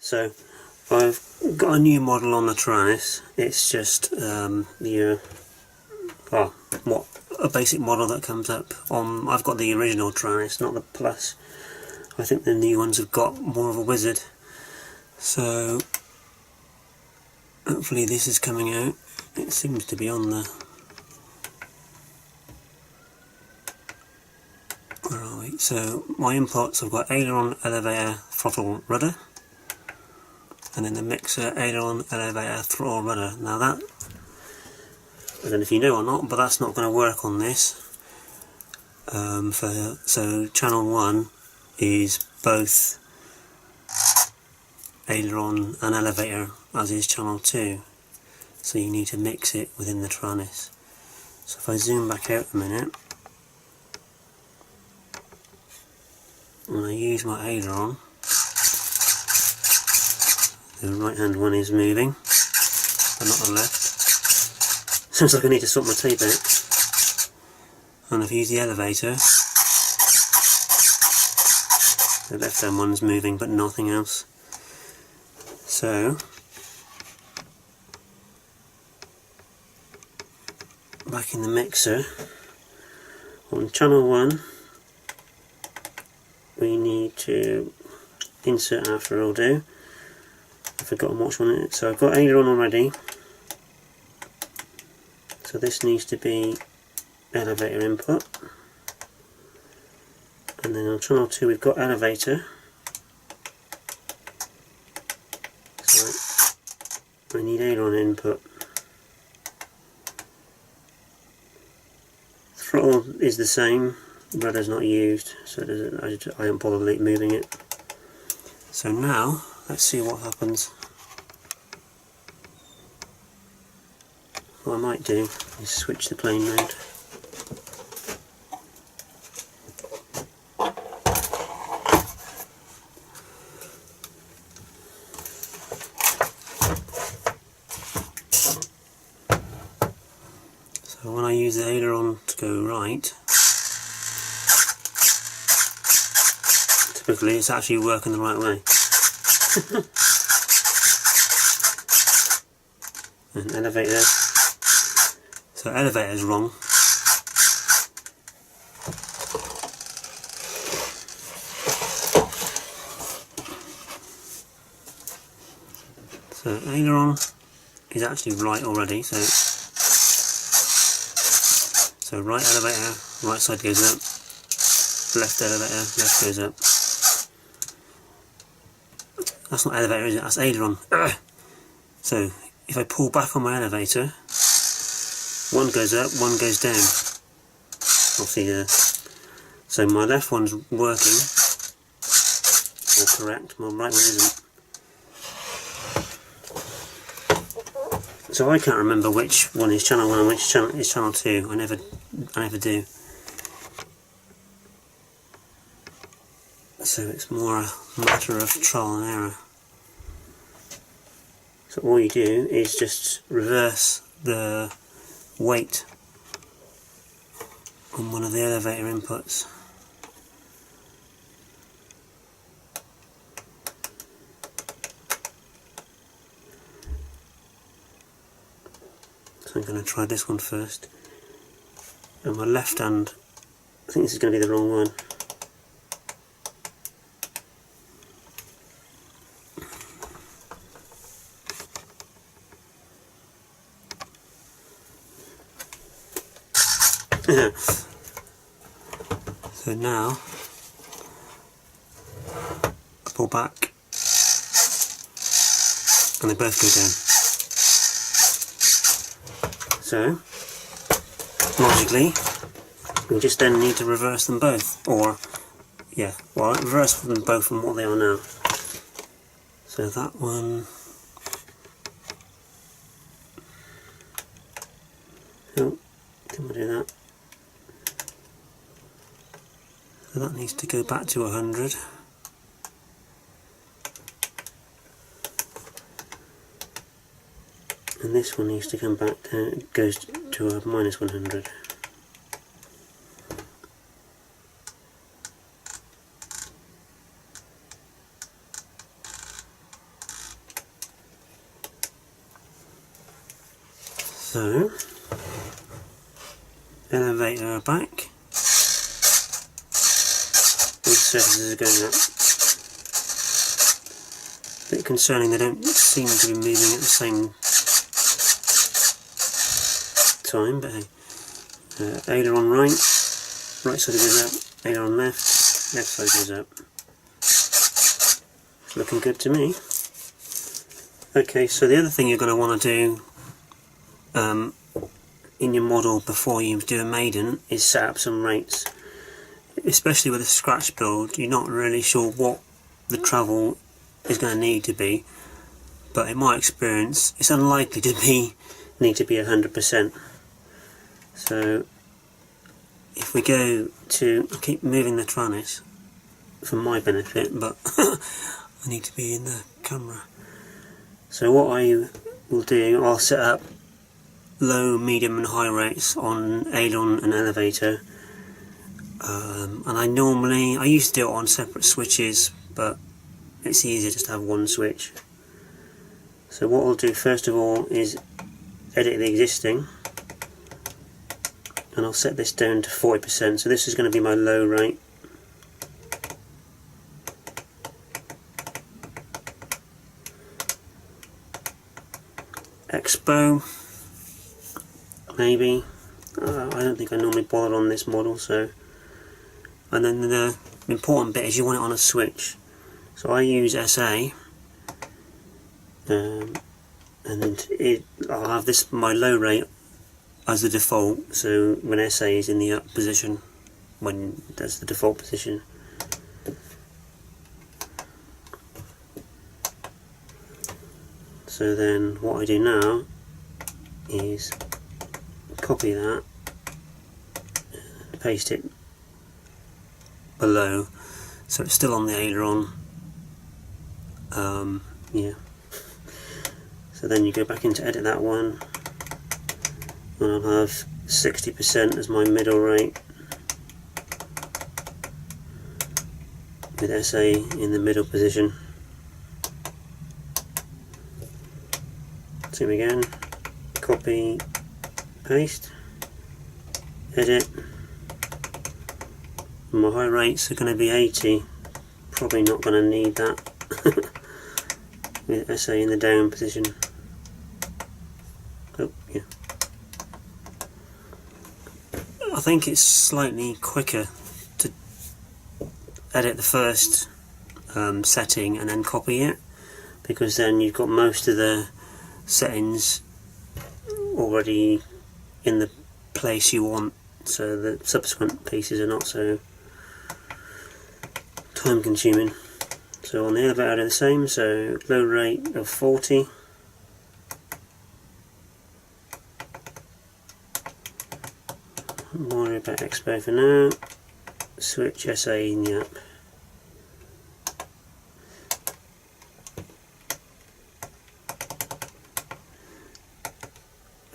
So I've got a new model on the Taranis. It's just a basic model that comes up on. I've got the original Taranis, not the Plus. I think the new ones have got more of a wizard. So hopefully this is coming out. It seems to be on the. Where are we? So my inputs, I've got aileron, elevator, throttle, rudder. And then the mixer, aileron, elevator, throttle, rudder. Now that, I don't know if you know or not, but that's not going to work on this. So channel 1 is both aileron and elevator, as is channel 2. So you need to mix it within the Taranis. So if I zoom back out a minute, when I use my aileron, the right hand one is moving, but not the left. Seems like I need to sort my tape out. And if I use the elevator, the left hand one's moving but nothing else. So, back in the mixer, on channel 1, we need to insert after will do. I've forgotten which one it is. So I've got aileron already. So this needs to be elevator input. And then on channel 2 we've got elevator. So I need aileron input. Throttle is the same. Rudder's not used, so I don't bother moving it. So now, let's see what happens. What I might do is switch the plane round. So when I use the aileron to go right, typically it's actually working the right way. And elevator. So elevator is wrong. So aileron is actually right already. So right elevator, right side goes up. Left elevator, left goes up. That's not elevator, is it? That's aileron. So if I pull back on my elevator, one goes up, one goes down. Obviously, so my left one's working, or correct, my right one isn't. So I can't remember which one is channel 1 and which channel is channel 2. I never do. So it's more a matter of trial and error. So all you do is just reverse the weight on one of the elevator inputs. So I'm going to try this one first. And my left hand, I think this is going to be the wrong one. So now, pull back, and they both go down. So, logically, we just then need to reverse them both, or, yeah, well, reverse them both from what they are now. So that one, oh, didn't do that. So that needs to go back to 100. And this one needs to come back down, it goes to a minus 100. So, elevator back, all surfaces are going up. A bit concerning they don't seem to be moving at the same time, but hey. Aileron right side goes up, aileron left side goes up. It's looking good to me. Okay, so the other thing you're going to want to do in your model before you do a maiden is set up some rates. Especially with a scratch build, you're not really sure what the travel is going to need to be, but in my experience it's unlikely to need to be 100%. So if we go to, I keep moving the Taranis for my benefit, but I need to be in the camera. So what I will do, I'll set up low, medium and high rates on aileron and elevator, and I used to do it on separate switches, but it's easier just to have one switch. So what I'll do first of all is edit the existing, and I'll set this down to 40%, so this is going to be my low rate. Expo, maybe. I don't think I normally bother on this model, so. And then the important bit is you want it on a switch. So I use SA, and I'll have this, my low rate, as the default, so when SA is in the up position, when that's the default position. So then what I do now is copy that, paste it below, so it's still on the aileron. Yeah. So then you go back into edit that one, and I'll have 60% as my middle rate, with SA in the middle position. Zoom again, copy, paste, edit. My high rates are going to be 80, probably not going to need that, with SA in the down position. Oh, yeah. I think it's slightly quicker to edit the first setting and then copy it, because then you've got most of the settings already in the place you want, so the subsequent pieces are not so time consuming. So on the elevator I do the same, so low rate of 40, don't worry about Expo for now, switch SA in the up.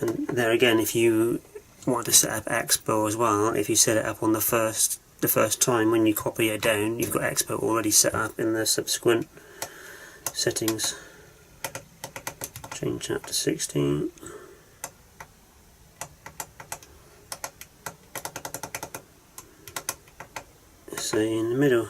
And there again, if you want to set up Expo as well, if you set it up on the first time when you copy it down, you've got Expo already set up in the subsequent settings. Change that to 16. Say in the middle.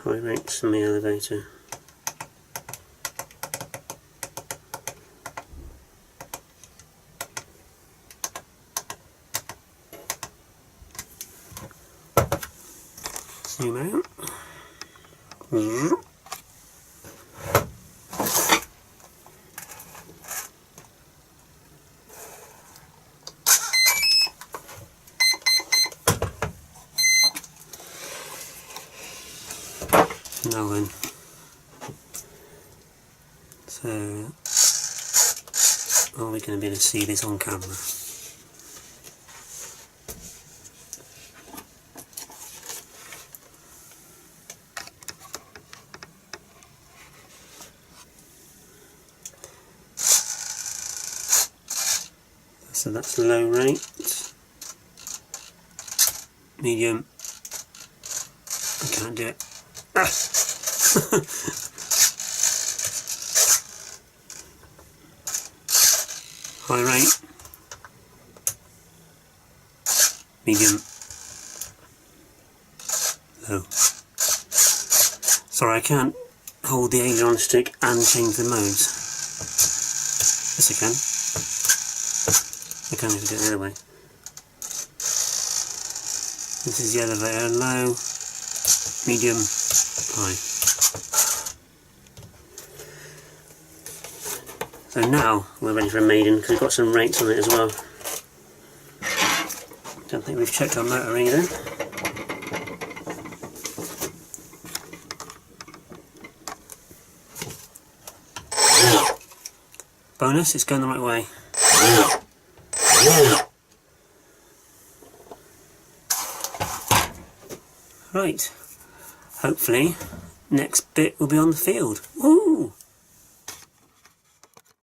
High rates on the elevator. Zoom out. Now then, so are we going to be able to see this on camera? So that's low rate. medium. I can't do it. Ah. High rate, medium, low. Sorry, I can't hold the aileron stick and change the modes. Yes, I can. I can't even do it the other way. This is the elevator, low, medium, high. So now we're ready for a maiden, because we've got some rates on it as well. Don't think we've checked our motor either. Bonus, it's going the right way. Right, hopefully next bit will be on the field. Woo!